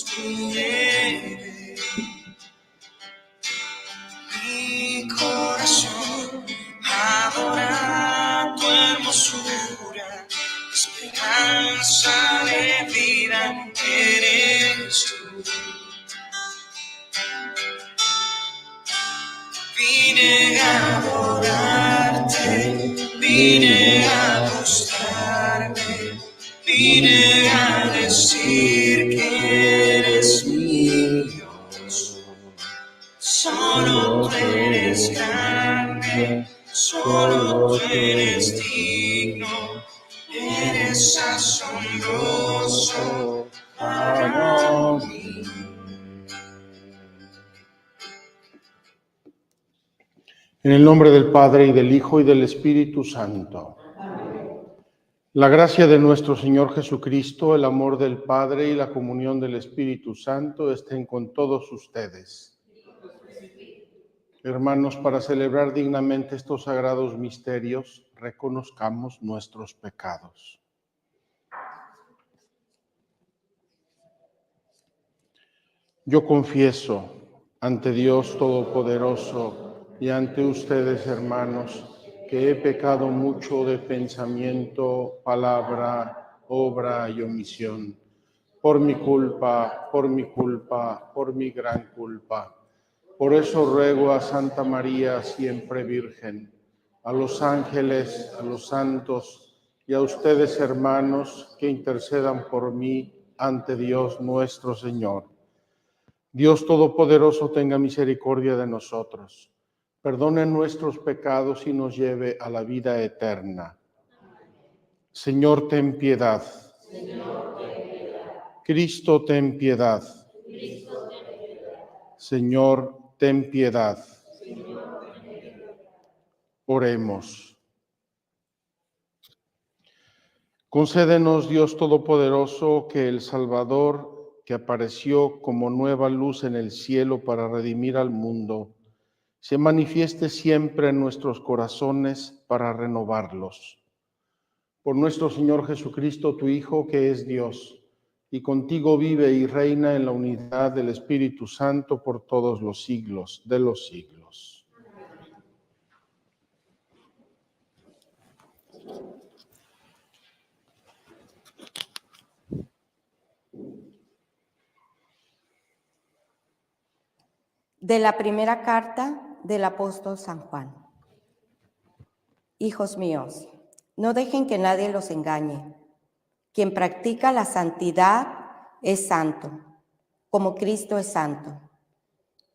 construyere. Mi corazón adora tu hermosura, esperanza de vida eres tú. Vine a adorarte, vine a postrarme, vine a decir que eres mi Dios. Solo tú eres grande, solo tú eres digno, eres asombroso para mí. En el nombre del Padre, y del Hijo, y del Espíritu Santo. Amén. La gracia de nuestro Señor Jesucristo, el amor del Padre y la comunión del Espíritu Santo estén con todos ustedes. Hermanos, para celebrar dignamente estos sagrados misterios, reconozcamos nuestros pecados. Yo confieso ante Dios Todopoderoso y ante ustedes, hermanos, que he pecado mucho de pensamiento, palabra, obra y omisión, por mi culpa, por mi gran culpa. Por eso ruego a Santa María, siempre Virgen, a los ángeles, a los santos y a ustedes, hermanos, que intercedan por mí ante Dios nuestro Señor. Dios Todopoderoso tenga misericordia de nosotros, perdone nuestros pecados y nos lleve a la vida eterna. Señor, ten piedad. Señor, ten piedad. Cristo, ten piedad. Cristo, ten piedad. Señor, ten piedad. Señor, ten piedad. Oremos. Concédenos, Dios Todopoderoso, que el Salvador, que apareció como nueva luz en el cielo para redimir al mundo, se manifieste siempre en nuestros corazones para renovarlos. Por nuestro Señor Jesucristo, tu Hijo, que es Dios, y contigo vive y reina en la unidad del Espíritu Santo por todos los siglos de los siglos. De la primera carta del apóstol San Juan. Hijos míos, no dejen que nadie los engañe. Quien practica la santidad es santo, como Cristo es santo.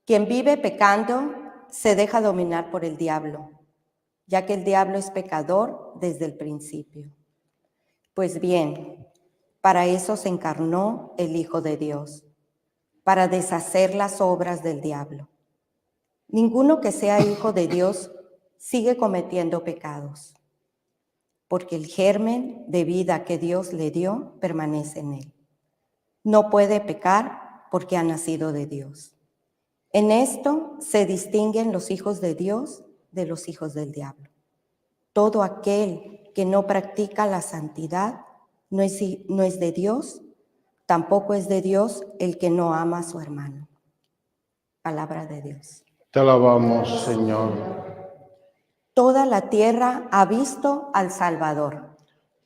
Quien vive pecando se deja dominar por el diablo, ya que el diablo es pecador desde el principio. Pues bien, para eso se encarnó el Hijo de Dios, para deshacer las obras del diablo. Ninguno que sea hijo de Dios sigue cometiendo pecados, porque el germen de vida que Dios le dio permanece en él. No puede pecar porque ha nacido de Dios. En esto se distinguen los hijos de Dios de los hijos del diablo. Todo aquel que no practica la santidad no es de Dios, tampoco es de Dios el que no ama a su hermano. Palabra de Dios. Te alabamos, Señor. Toda la tierra ha visto al Salvador.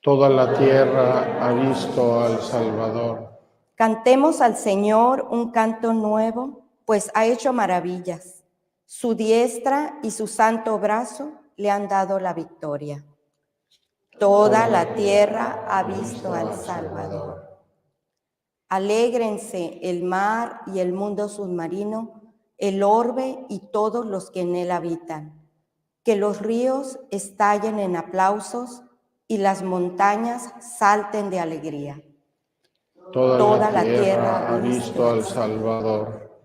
Toda la tierra ha visto al Salvador. Cantemos al Señor un canto nuevo, pues ha hecho maravillas. Su diestra y su santo brazo le han dado la victoria. Toda la tierra ha visto al Salvador. Alégrense el mar y el mundo submarino, el orbe y todos los que en él habitan. Que los ríos estallen en aplausos y las montañas salten de alegría. Toda la tierra ha visto al Salvador.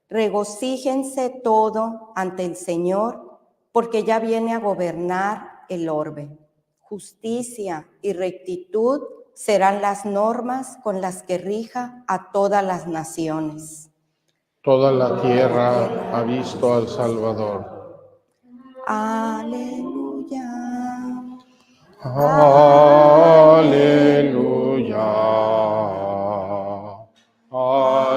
Regocíjense todo ante el Señor, porque ya viene a gobernar el orbe. Justicia y rectitud serán las normas con las que rija a todas las naciones. Toda la tierra ha visto al Salvador. Aleluya. Aleluya. Aleluya.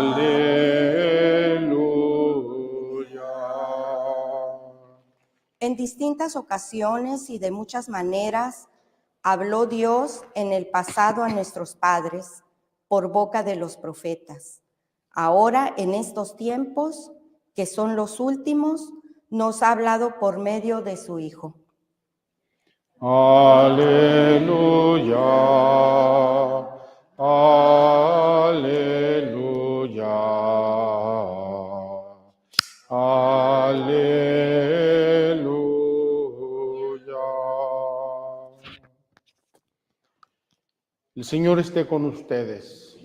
muchas ocasiones y de muchas maneras habló Dios en el pasado a nuestros padres por boca de los profetas. Ahora, en estos tiempos, que son los últimos, nos ha hablado por medio de su Hijo. Aleluya, aleluya, aleluya. El Señor esté con ustedes.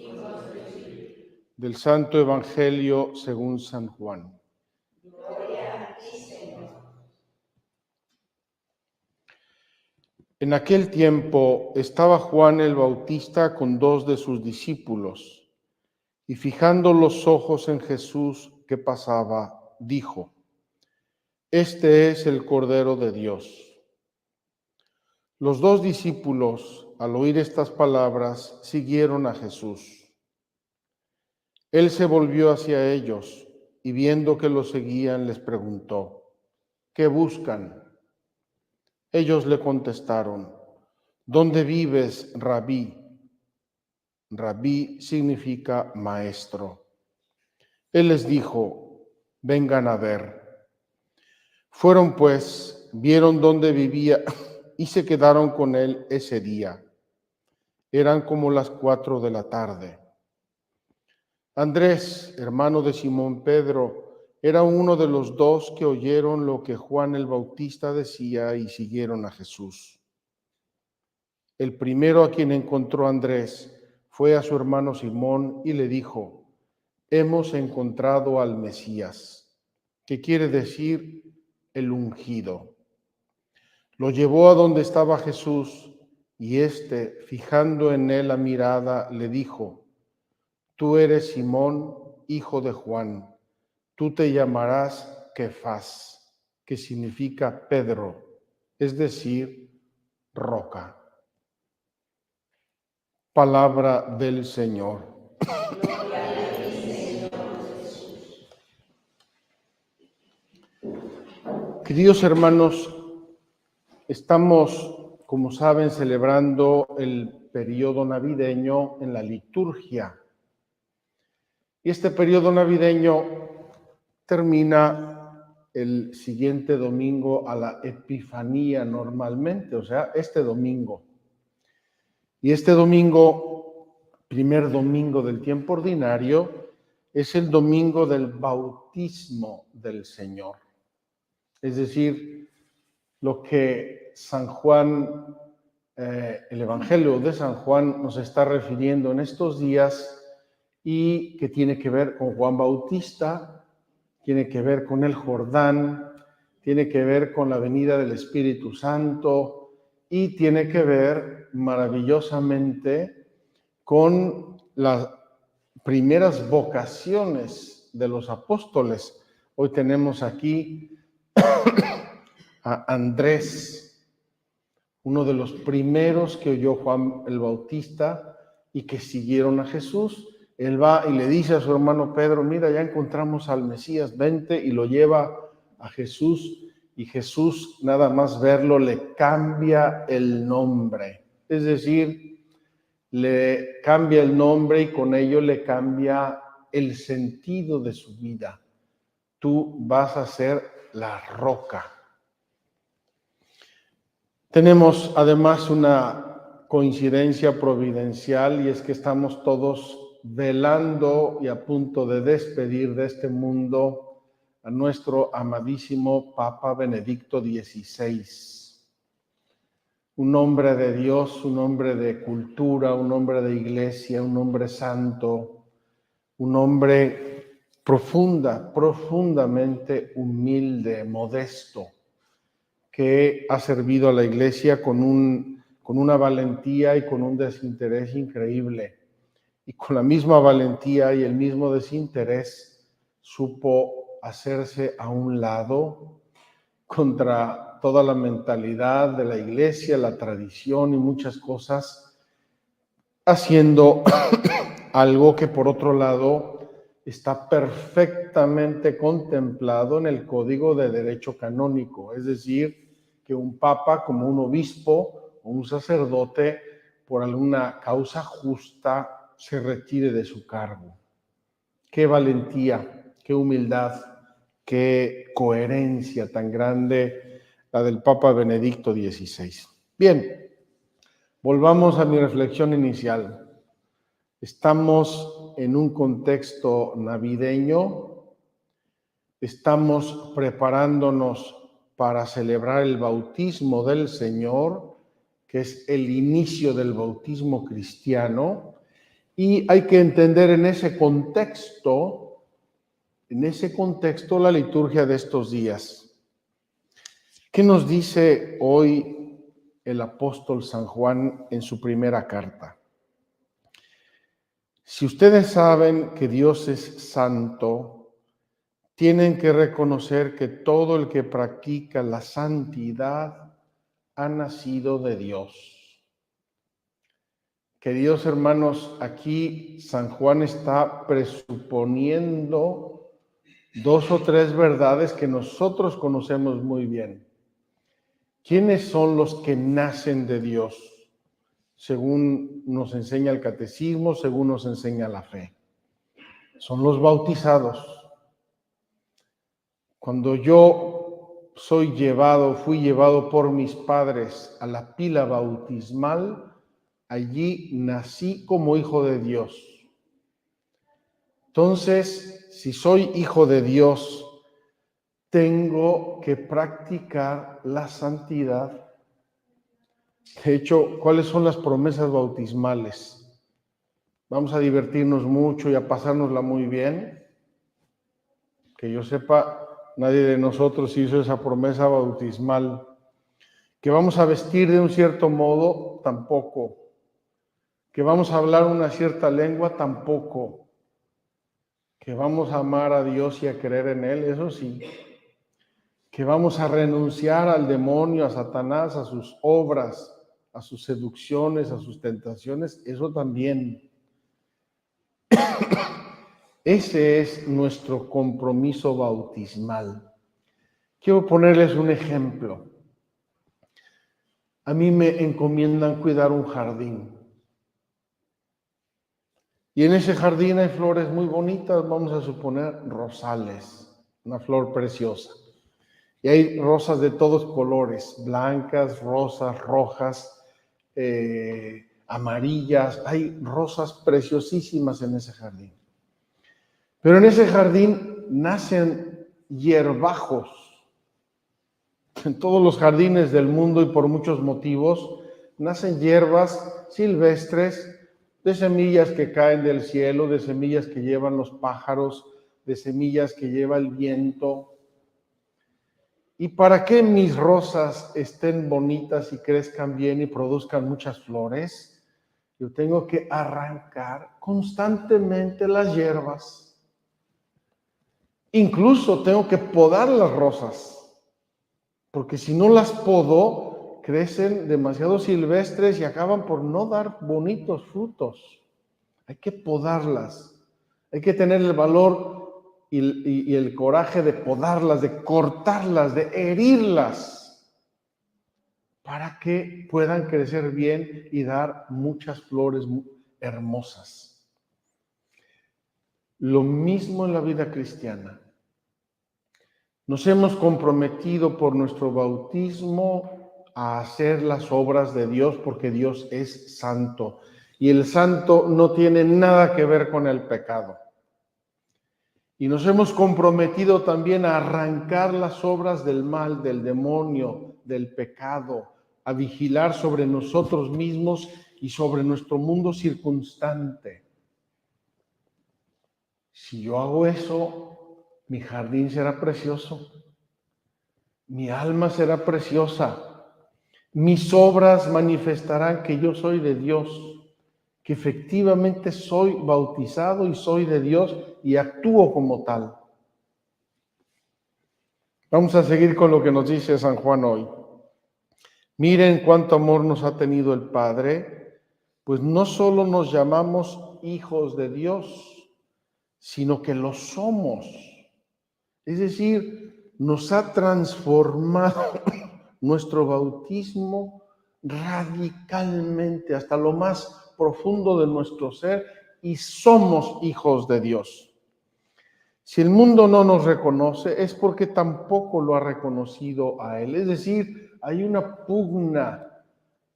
Del Santo Evangelio según San Juan. En aquel tiempo estaba Juan el Bautista con 2 de sus discípulos, y fijando los ojos en Jesús que pasaba, dijo: Este es el Cordero de Dios. Los 2 discípulos, al oír estas palabras, siguieron a Jesús. Él se volvió hacia ellos y viendo que lo seguían, les preguntó: ¿Qué buscan? Ellos le contestaron: ¿Dónde vives, Rabí? Rabí significa maestro. Él les dijo: vengan a ver. Fueron pues, vieron dónde vivía y se quedaron con él ese día. Eran como las 4 de la tarde. Andrés, hermano de Simón Pedro, era uno de los 2 que oyeron lo que Juan el Bautista decía y siguieron a Jesús. El primero a quien encontró Andrés fue a su hermano Simón y le dijo: hemos encontrado al Mesías, que quiere decir el ungido. Lo llevó a donde estaba Jesús y éste, fijando en él la mirada, le dijo: tú eres Simón, hijo de Juan. Tú te llamarás Kefas, que significa Pedro, es decir, roca. Palabra del Señor. Queridos hermanos, estamos, como saben, celebrando el periodo navideño en la liturgia. Y este periodo navideño termina el siguiente domingo a la Epifanía normalmente, o sea, este domingo. Y este domingo, primer domingo del tiempo ordinario, es el domingo del bautismo del Señor. Es decir, lo que San Juan, el Evangelio de San Juan nos está refiriendo en estos días y que tiene que ver con Juan Bautista, tiene que ver con el Jordán, tiene que ver con la venida del Espíritu Santo y tiene que ver maravillosamente con las primeras vocaciones de los apóstoles. Hoy tenemos aquí a Andrés, uno de los primeros que oyó Juan el Bautista y que siguieron a Jesús. Él va y le dice a su hermano Pedro: mira, ya encontramos al Mesías, vente, y lo lleva a Jesús, y Jesús, nada más verlo, le cambia el nombre. Es decir, le cambia el nombre y con ello le cambia el sentido de su vida. Tú vas a ser la roca. Tenemos además una coincidencia providencial, y es que estamos todos velando y a punto de despedir de este mundo a nuestro amadísimo Papa Benedicto XVI. Un hombre de Dios, un hombre de cultura, un hombre de iglesia, un hombre santo, un hombre profundamente humilde, modesto, que ha servido a la iglesia con una valentía y con un desinterés increíble. Y con la misma valentía y el mismo desinterés supo hacerse a un lado contra toda la mentalidad de la iglesia, la tradición y muchas cosas, haciendo algo que por otro lado está perfectamente contemplado en el Código de Derecho Canónico, es decir, que un papa, como un obispo o un sacerdote, por alguna causa justa, se retire de su cargo. Qué valentía, qué humildad, qué coherencia tan grande la del Papa Benedicto XVI. Bien, volvamos a mi reflexión inicial. Estamos en un contexto navideño, estamos preparándonos para celebrar el bautismo del Señor, que es el inicio del bautismo cristiano, y hay que entender en ese contexto la liturgia de estos días. ¿Qué nos dice hoy el apóstol San Juan en su primera carta? Si ustedes saben que Dios es santo, tienen que reconocer que todo el que practica la santidad ha nacido de Dios. Queridos hermanos, aquí San Juan está presuponiendo 2 o 3 verdades que nosotros conocemos muy bien. ¿Quiénes son los que nacen de Dios? Según nos enseña el catecismo, según nos enseña la fe. Son los bautizados. Cuando yo fui llevado por mis padres a la pila bautismal, allí nací como hijo de Dios. Entonces, si soy hijo de Dios, tengo que practicar la santidad. De hecho, ¿cuáles son las promesas bautismales? Vamos a divertirnos mucho y a pasárnosla muy bien. Que yo sepa, nadie de nosotros hizo esa promesa bautismal. Que vamos a vestir de un cierto modo, tampoco. Que vamos a hablar una cierta lengua, tampoco. Que vamos a amar a Dios y a creer en Él, eso sí. Que vamos a renunciar al demonio, a Satanás, a sus obras, a sus seducciones, a sus tentaciones, eso también. Ese es nuestro compromiso bautismal. Quiero ponerles un ejemplo. A mí me encomiendan cuidar un jardín. Y en ese jardín hay flores muy bonitas, vamos a suponer rosales, una flor preciosa. Y hay rosas de todos colores, blancas, rosas, rojas, amarillas. Hay rosas preciosísimas en ese jardín. Pero en ese jardín nacen hierbajos. En todos los jardines del mundo y por muchos motivos nacen hierbas silvestres de semillas que caen del cielo, de semillas que llevan los pájaros, de semillas que lleva el viento. ¿Y para que mis rosas estén bonitas y crezcan bien y produzcan muchas flores? Yo tengo que arrancar constantemente las hierbas. Incluso tengo que podar las rosas, porque si no las podo, crecen demasiado silvestres y acaban por no dar bonitos frutos. Hay que podarlas, hay que tener el valor y el coraje de podarlas, de cortarlas, de herirlas, para que puedan crecer bien y dar muchas flores hermosas. Lo mismo en la vida cristiana. Nos hemos comprometido por nuestro bautismo a hacer las obras de Dios porque Dios es santo y el santo no tiene nada que ver con el pecado. Y nos hemos comprometido también a arrancar las obras del mal, del demonio, del pecado, a vigilar sobre nosotros mismos y sobre nuestro mundo circunstante. Si yo hago eso, mi jardín será precioso, mi alma será preciosa, mis obras manifestarán que yo soy de Dios, que efectivamente soy bautizado y soy de Dios y actúo como tal. Vamos a seguir con lo que nos dice San Juan hoy. Miren cuánto amor nos ha tenido el Padre, pues no solo nos llamamos hijos de Dios, sino que lo somos. Es decir, nos ha transformado nuestro bautismo radicalmente hasta lo más profundo de nuestro ser y somos hijos de Dios. Si el mundo no nos reconoce es porque tampoco lo ha reconocido a Él. Es decir, hay una pugna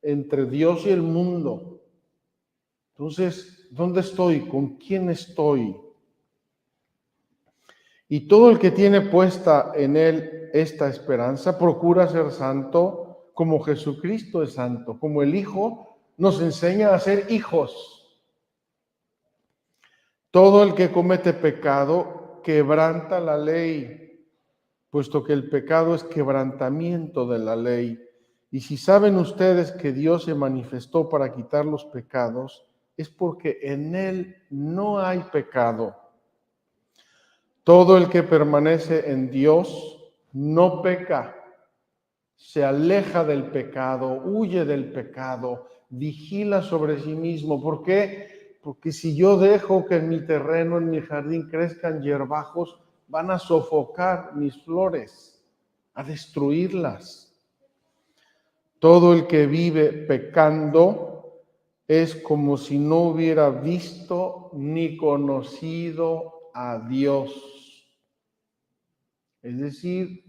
entre Dios y el mundo. Entonces, ¿dónde estoy? ¿Con quién estoy? Y todo el que tiene puesta en Él esta esperanza procura ser santo como Jesucristo es santo, como el Hijo nos enseña a ser hijos. Todo el que comete pecado quebranta la ley, puesto que el pecado es quebrantamiento de la ley. Y si saben ustedes que Dios se manifestó para quitar los pecados, es porque en Él no hay pecado. Todo el que permanece en Dios no peca, se aleja del pecado, huye del pecado, vigila sobre sí mismo. ¿Por qué? Porque si yo dejo que en mi terreno, en mi jardín crezcan hierbajos, van a sofocar mis flores, a destruirlas. Todo el que vive pecando es como si no hubiera visto ni conocido a Dios. Es decir,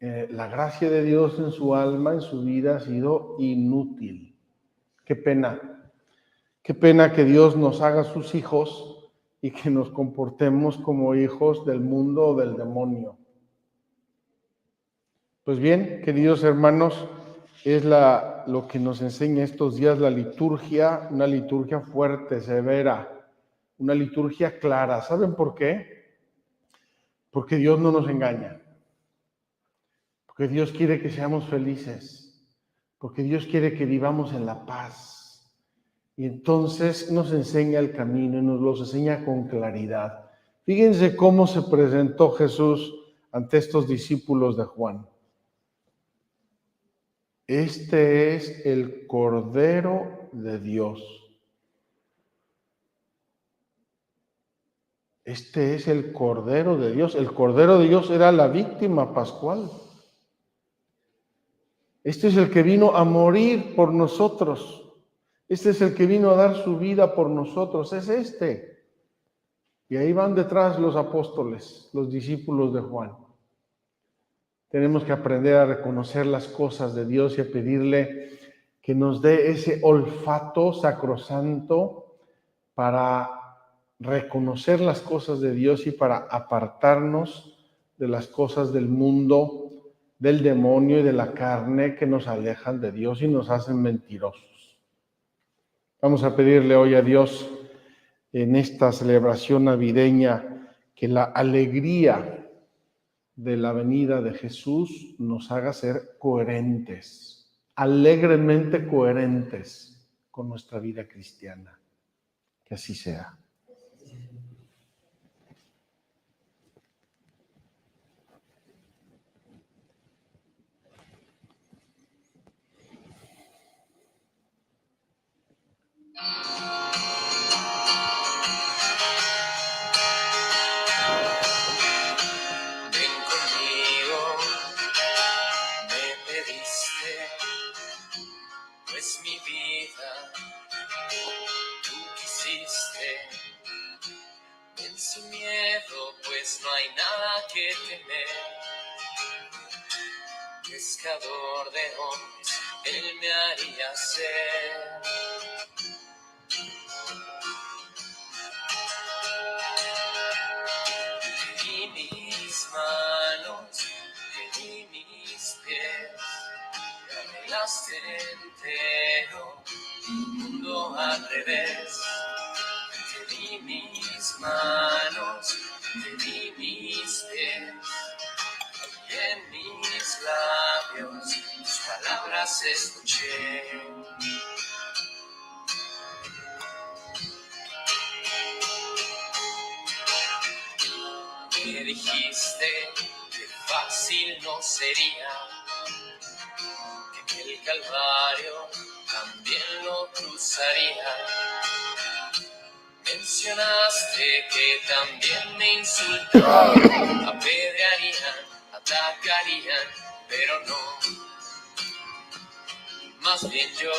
la gracia de Dios en su alma, en su vida, ha sido inútil. Qué pena. Qué pena que Dios nos haga sus hijos y que nos comportemos como hijos del mundo o del demonio. Pues bien, queridos hermanos, es lo que nos enseña estos días la liturgia, una liturgia fuerte, severa, una liturgia clara. ¿Saben por qué? Porque Dios no nos engaña. Porque Dios quiere que seamos felices. Porque Dios quiere que vivamos en la paz. Y entonces nos enseña el camino y nos lo enseña con claridad. Fíjense cómo se presentó Jesús ante estos discípulos de Juan. Este es el Cordero de Dios. Este es el Cordero de Dios. El Cordero de Dios era la víctima pascual. Este es el que vino a morir por nosotros. Este es el que vino a dar su vida por nosotros. Es este. Y ahí van detrás los apóstoles, los discípulos de Juan. Tenemos que aprender a reconocer las cosas de Dios y a pedirle que nos dé ese olfato sacrosanto para reconocer las cosas de Dios y para apartarnos de las cosas del mundo, del demonio y de la carne que nos alejan de Dios y nos hacen mentirosos. Vamos a pedirle hoy a Dios en esta celebración navideña que la alegría de la venida de Jesús nos haga ser coherentes, alegremente coherentes con nuestra vida cristiana. Que así sea. Es mi vida, tú quisiste, ven sin miedo, pues no hay nada que temer. Pescador de hombres, Él me haría ser. Te di mis manos, te di mis pies. Arreglaste entero el mundo al revés. Te di mis manos, te di mis pies. Y en mis labios tus palabras escuché. Me dijiste que fácil no sería, el Calvario también lo cruzaría. Mencionaste que también me insultaban, apedrearían, atacarían, pero no más bien yo.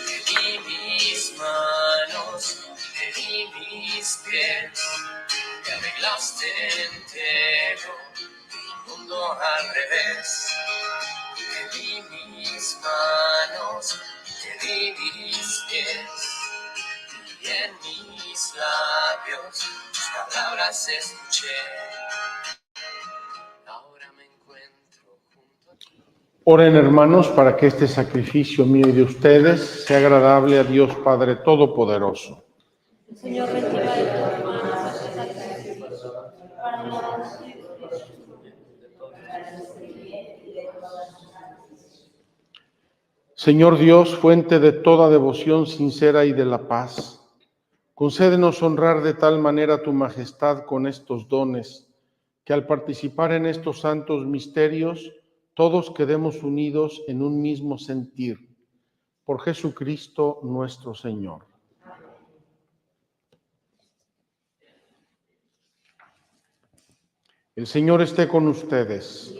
Te di mis manos, te di mis pies, te arreglaste entero, el mundo al revés. Te di mis manos, te di mis pies, y en mis labios tus palabras escuché. Ahora me encuentro junto a ti. Oren, hermanos, para que este sacrificio mío y de ustedes sea agradable a Dios Padre Todopoderoso. Señor, reciba de tus manos este sacrificio para la honra de Cristo, para nuestro bien y de todas las almas. Señor Dios, fuente de toda devoción sincera y de la paz, concédenos honrar de tal manera tu majestad con estos dones, que al participar en estos santos misterios, todos quedemos unidos en un mismo sentir. Por Jesucristo nuestro Señor. El Señor esté con ustedes.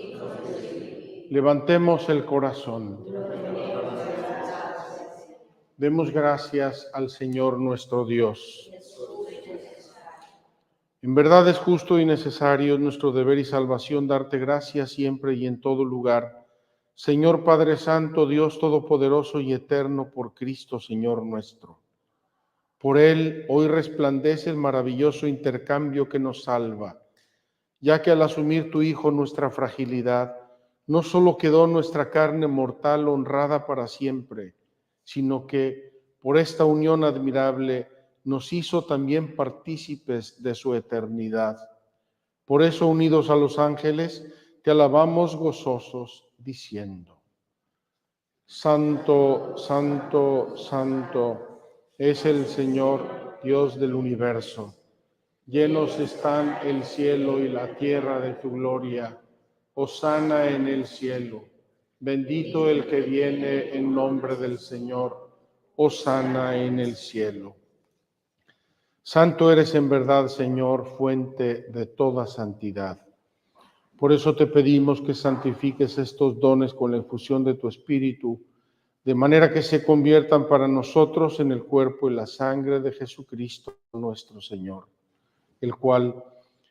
Levantemos el corazón. Demos gracias al Señor nuestro Dios. En verdad es justo y necesario, nuestro deber y salvación, darte gracias siempre y en todo lugar. Señor Padre Santo, Dios Todopoderoso y Eterno, por Cristo, Señor nuestro. Por Él hoy resplandece el maravilloso intercambio que nos salva, ya que al asumir tu Hijo nuestra fragilidad, no solo quedó nuestra carne mortal honrada para siempre, sino que por esta unión admirable nos hizo también partícipes de su eternidad. Por eso, unidos a los ángeles, te alabamos gozosos, diciendo: Santo, Santo, Santo es el Señor, Dios del universo. Llenos están el cielo y la tierra de tu gloria. Hosana en el cielo. Bendito el que viene en nombre del Señor. Hosana en el cielo. Santo eres en verdad, Señor, fuente de toda santidad. Por eso te pedimos que santifiques estos dones con la infusión de tu Espíritu, de manera que se conviertan para nosotros en el cuerpo y la sangre de Jesucristo nuestro Señor, el cual,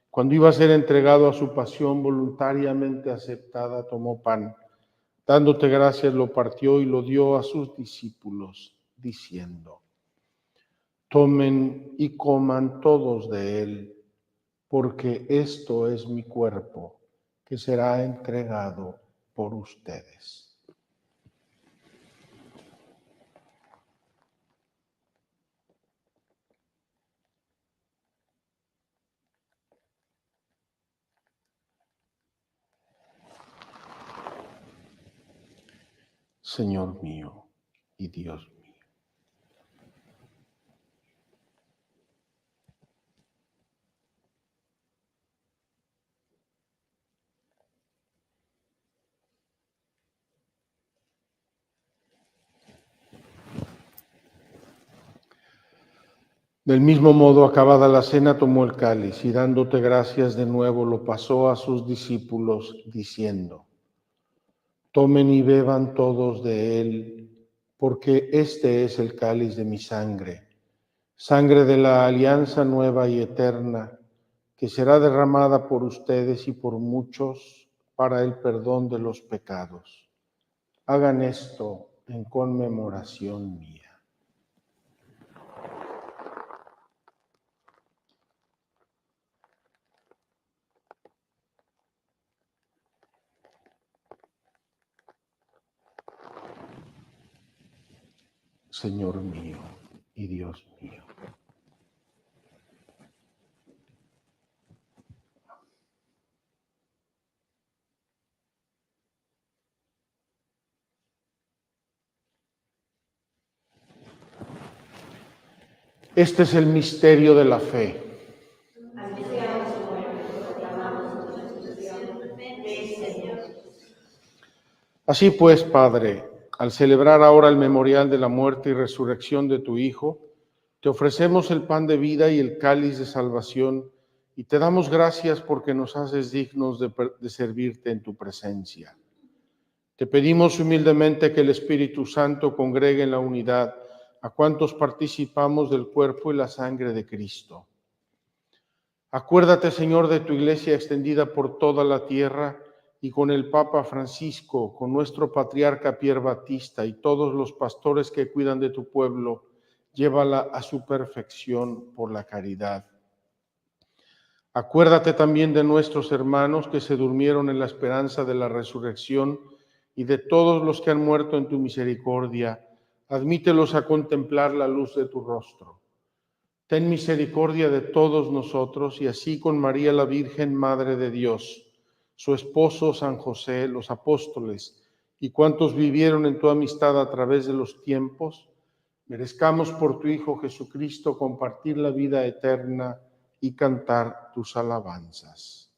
cuando iba a ser entregado a su pasión voluntariamente aceptada, tomó pan, dándote gracias, lo partió y lo dio a sus discípulos, diciendo: Tomen y coman todos de él, porque esto es mi cuerpo, que será entregado por ustedes. Señor mío y Dios mío. Del mismo modo, acabada la cena, tomó el cáliz y dándote gracias de nuevo lo pasó a sus discípulos, diciendo: Tomen y beban todos de él, porque este es el cáliz de mi sangre, sangre de la alianza nueva y eterna, que será derramada por ustedes y por muchos para el perdón de los pecados. Hagan esto en conmemoración mía. Señor mío y Dios mío. Este es el misterio de la fe. Así pues, Padre, al celebrar ahora el memorial de la muerte y resurrección de tu Hijo, te ofrecemos el pan de vida y el cáliz de salvación y te damos gracias porque nos haces dignos de servirte en tu presencia. Te pedimos humildemente que el Espíritu Santo congregue en la unidad a cuantos participamos del cuerpo y la sangre de Cristo. Acuérdate, Señor, de tu iglesia extendida por toda la tierra y con el Papa Francisco, con nuestro patriarca Pier Batista y todos los pastores que cuidan de tu pueblo, llévala a su perfección por la caridad. Acuérdate también de nuestros hermanos que se durmieron en la esperanza de la resurrección y de todos los que han muerto en tu misericordia. Admítelos a contemplar la luz de tu rostro. Ten misericordia de todos nosotros y así con María la Virgen, Madre de Dios, su esposo San José, los apóstoles y cuantos vivieron en tu amistad a través de los tiempos, merezcamos por tu Hijo Jesucristo compartir la vida eterna y cantar tus alabanzas.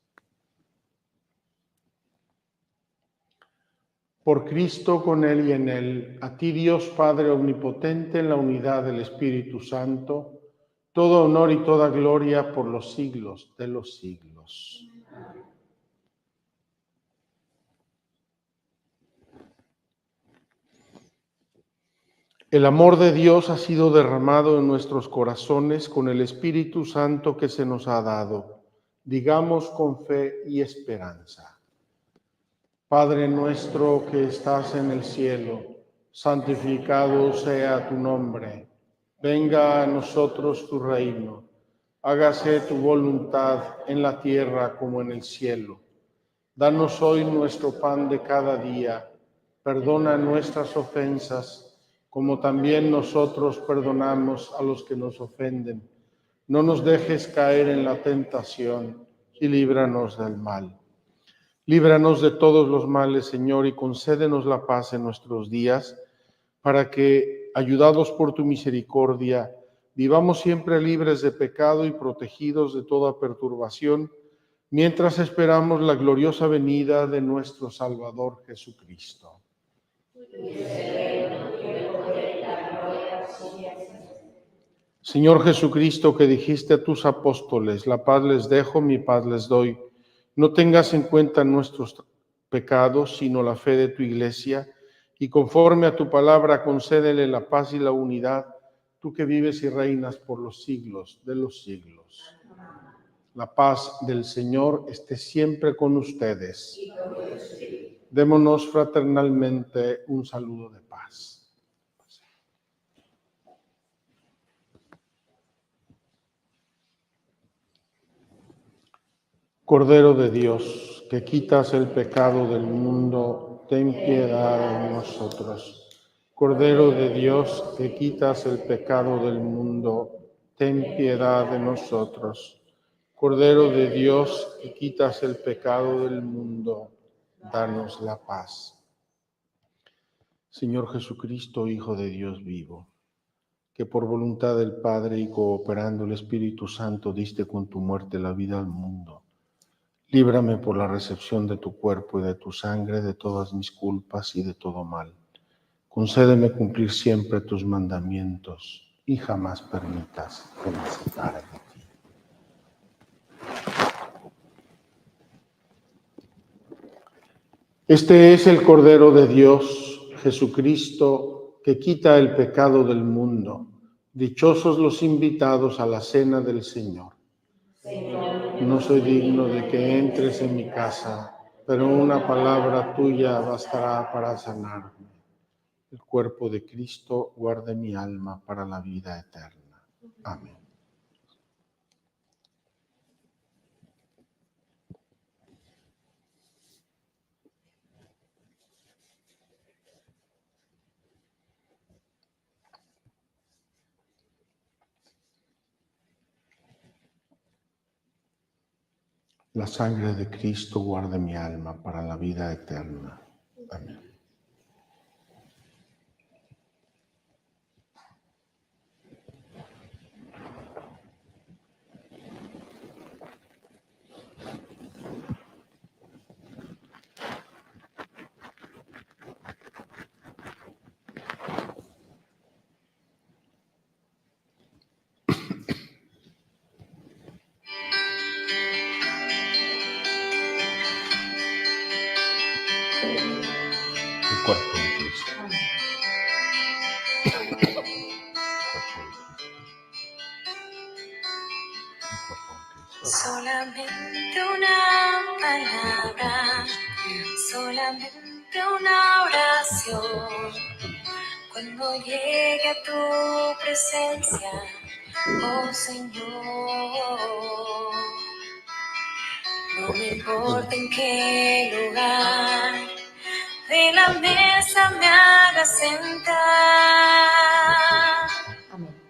Por Cristo, con Él y en Él, a ti Dios Padre Omnipotente, en la unidad del Espíritu Santo, todo honor y toda gloria por los siglos de los siglos. El amor de Dios ha sido derramado en nuestros corazones con el Espíritu Santo que se nos ha dado. Digamos con fe y esperanza. Padre nuestro que estás en el cielo, santificado sea tu nombre. Venga a nosotros tu reino. Hágase tu voluntad en la tierra como en el cielo. Danos hoy nuestro pan de cada día. Perdona nuestras ofensas, como también nosotros perdonamos a los que nos ofenden. No nos dejes caer en la tentación y líbranos del mal. Líbranos de todos los males, Señor, y concédenos la paz en nuestros días, para que, ayudados por tu misericordia, vivamos siempre libres de pecado y protegidos de toda perturbación, mientras esperamos la gloriosa venida de nuestro Salvador Jesucristo. Señor Jesucristo, que dijiste a tus apóstoles, la paz les dejo, mi paz les doy, no tengas en cuenta nuestros pecados, sino la fe de tu iglesia, y conforme a tu palabra concédele la paz y la unidad, tú que vives y reinas por los siglos de los siglos. La paz del Señor esté siempre con ustedes. Démonos fraternalmente un saludo de paz. Cordero de Dios, que quitas el pecado del mundo, ten piedad de nosotros. Cordero de Dios, que quitas el pecado del mundo, ten piedad de nosotros. Cordero de Dios, que quitas el pecado del mundo, danos la paz. Señor Jesucristo, Hijo de Dios vivo, que por voluntad del Padre y cooperando el Espíritu Santo diste con tu muerte la vida al mundo. Líbrame por la recepción de tu cuerpo y de tu sangre de todas mis culpas y de todo mal. Concédeme cumplir siempre tus mandamientos y jamás permitas que me separe de ti. Este es el Cordero de Dios, Jesucristo, que quita el pecado del mundo. Dichosos los invitados a la cena del Señor. No soy digno de que entres en mi casa, pero una palabra tuya bastará para sanarme. El cuerpo de Cristo guarde mi alma para la vida eterna. Amén. La sangre de Cristo guarde mi alma para la vida eterna. Amén. cuerpo de Cristo. Solamente una palabra, solamente una oración. Cuando llegue a tu presencia, oh Señor, no me importa en qué lugar de la mesa me haga sentar. Amén.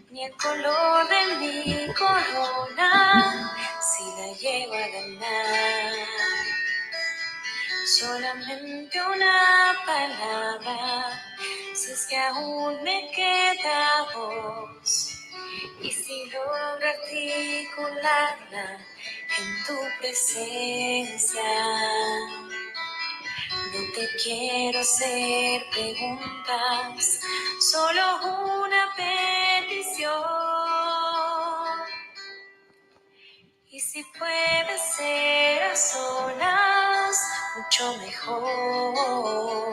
Ni el color de mi corona, si la llevo a ganar. Solamente una palabra, si es que aún me queda voz. Y si logro articularla en tu presencia. No te quiero hacer preguntas, solo una petición. Y si puede ser a solas, mucho mejor.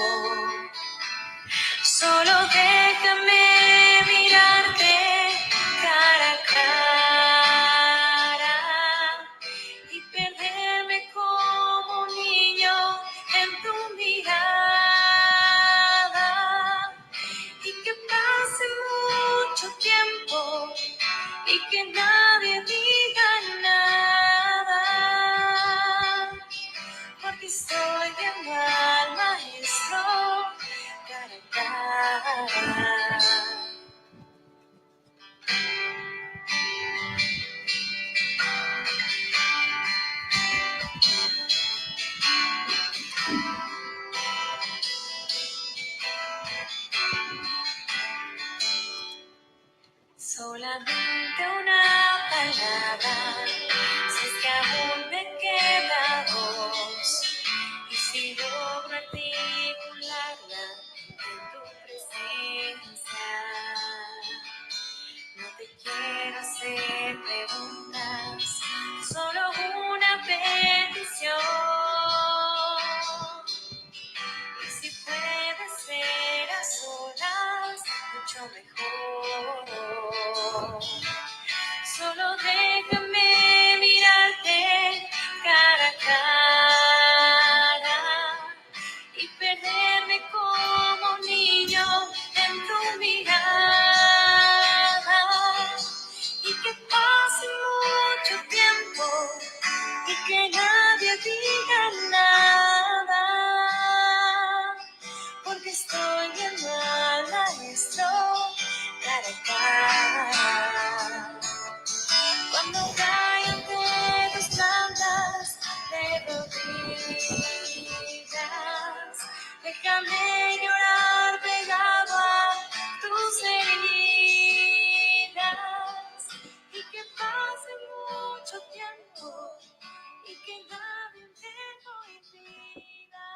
Solo déjame mirarte cara a cara y perderme como un niño en tu mirada. Y que pase mucho tiempo y que nadie diga nada, porque estoy viendo al maestro cara a cara. Solamente una palabra, si es que aún me queda voz, y si logro articularla en tu presencia. No te quiero hacer preguntas, solo una petición. Y si puede ser a solas, mucho mejor. Solo déjame mirarte cara a cara y perderme como un niño en tu mirada. Y que pase mucho tiempo y que nadie diga nada, porque estoy viendo al maestro cara a cara. Cuando caiga ante tus plantas de rodillas, déjame llorar pegado a tus heridas. Y que pase mucho tiempo y que nadie te olvida.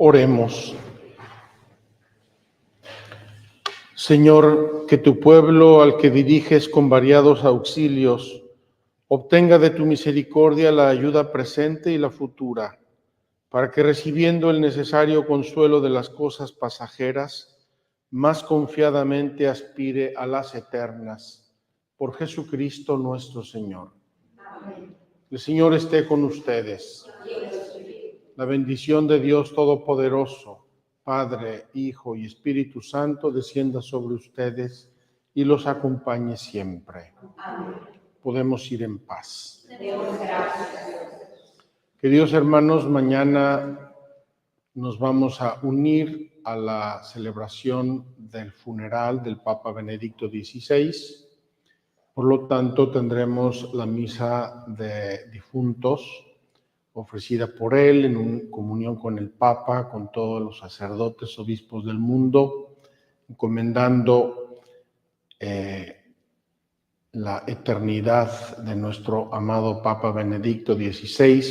Oremos. Señor, que tu pueblo al que diriges con variados auxilios obtenga de tu misericordia la ayuda presente y la futura, para que recibiendo el necesario consuelo de las cosas pasajeras, más confiadamente aspire a las eternas. Por Jesucristo nuestro Señor. Amén. El Señor esté con ustedes. La bendición de Dios Todopoderoso, Padre, Hijo y Espíritu Santo, descienda sobre ustedes y los acompañe siempre. Amén. Podemos ir en paz. Dios, gracias. Queridos hermanos, mañana nos vamos a unir a la celebración del funeral del Papa Benedicto XVI. Por lo tanto, tendremos la misa de difuntos ofrecida por él en comunión con el Papa, con todos los sacerdotes, obispos del mundo, encomendando la eternidad de nuestro amado Papa Benedicto XVI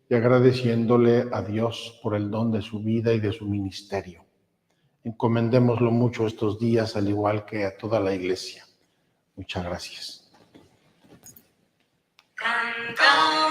y agradeciéndole a Dios por el don de su vida y de su ministerio. Encomendémoslo mucho estos días, al igual que a toda la Iglesia. Muchas gracias. Cantamos